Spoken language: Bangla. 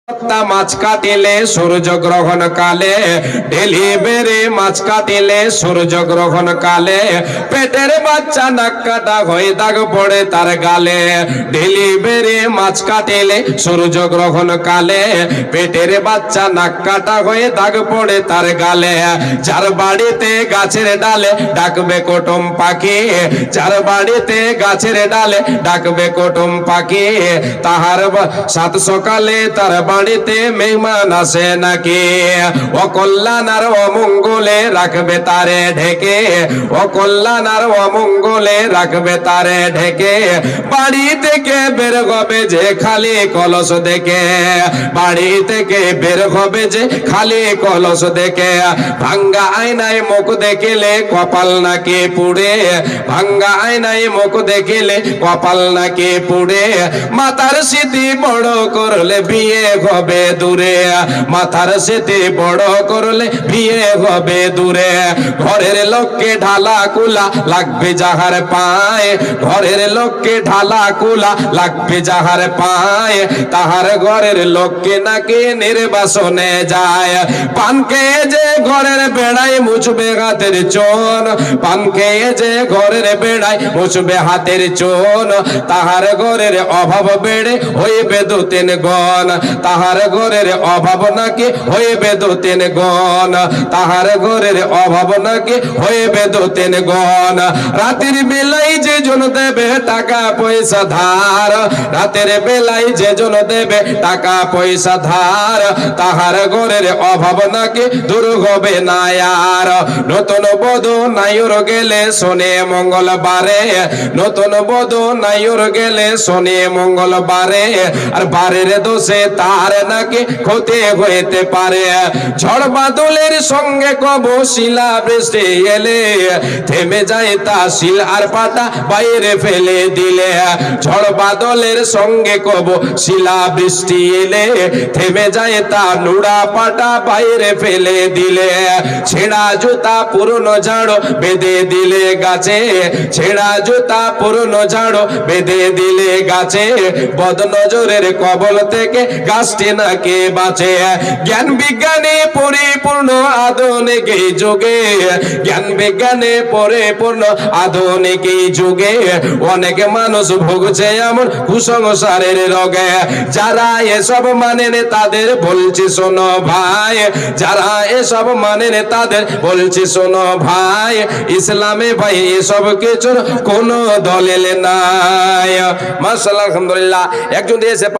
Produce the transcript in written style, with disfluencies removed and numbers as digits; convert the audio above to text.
মাছ কাটিলে সূর্য গ্রহণ কালে, ডেলিভারি মাছ কাটিলে সূর্য গ্রহণ কালে, পেটের বাচ্চা নাক কাটা হয়ে দাগ পড়ে তার গালে। ডেলিভারি মাছ কাটিলে সূর্য গ্রহণ কালে, পেটের বাচ্চা নাক কাটা হয়ে দাগ পড়ে তার গালে। যার বাড়িতে গাছের ডালে ডাকবে কুটুম পাখি, যার বাড়িতে গাছের ডালে ডাকবে কুটুম পাখি, তাহার সাত সকালে তার বাড়িতে মেহমান আসে নাকি। অকল্যাণ আর অমঙ্গলে রাখবে তারে ঢেকে, অকল্যাণ আর অমঙ্গলে রাখবে তারে ঢেকে। বাড়ি থেকে বের হবে যে খালি কলস দেখে, বাড়ি থেকে বের হবে যে খালি কলস দেখে। ভাঙ্গা আয়নায় মুখ দেখিলে কপাল নাকি পুড়ে, ভাঙ্গা আয়নায় মুখ দেখিলে কপাল নাকি পুড়ে। মাথার স্মৃতি বড় করলে বিয়ে হবে দূরে, মাথার স্মৃতি বড় করলে বিয়ে হবে দূরে। ঘরের লোককে ঢালা কুলা লাগবে যাহার পায়, ঘরের লোককে ঢালা কুলা লাগবে যাহার পায়, তাহার ঘরের লোককে নাকি নির্বাসনে যায়। পান খেয়ে যে ঘরের বেড়ায় মুছবে হাতের চোন, পান খেয়ে যে ঘরের বেড়ায় মুছবে হাতের চোন, তাহার ঘরের অভাব বেড়ে হইবে দু তিন গুণ, তাহার ঘরের অভাব নাকি হইবে দু তিন গুণ, তাহার ঘরের অভাব নাকি হইবে দু তিন গুণ। রাতের বেলায় যে জন দেবে টাকা পয়সা ধার, রাতের বেলায় যে জন দেবে টাকা পয়সা ধার, তাহার ঘরের অভাব নাকি দূর হবে না আর। নতুন বধূ নাইর গেলে শনি মঙ্গলবারে, নতুন বধূ নাইর গেলে শনি মঙ্গলবারে, আর বারের দোষে তার নাকি ক্ষতি হইতে পারে। ঝড় বাদলের সঙ্গে কব শিলা বৃষ্টি এলে, থেমে যায় তা শিল আর পাটা বাইরে ফেলে দিলে। ঝড় বাদলের সঙ্গে কব শিলা বৃষ্টি এলে, থেমে যায় তা নুড়া পাটা বাইরে ফেলে দিলে। ছেঁড়া জুতা পুরনো ঝাড়ো বেঁধে দিলে গাছে, ছেঁড়া জুতা পুরনো ঝাড়ো বেঁধে দিলে গাছে। বদনজরের কবল থেকে গাছটি নাকি বাঁচে। জ্ঞান বিজ্ঞানে পরিপূর্ণ আধুনিক এই যুগে, জ্ঞান বিজ্ঞানে পরিপূর্ণ আধুনিক এই যুগে, অনেক মানুষ ভুগছে এমন কুসংস্কারের রোগে। যারা এসব মানেন তাদের বলছি শোনো ভাই, যারা এসব মানেন তাদের বলছি শোনো ভাই, ইসলামে ভাই এসব কিছুর কোনো দলিল নাই। মাশাআল্লাহ, আলহামদুলিল্লাহ। একজন দিয়েছে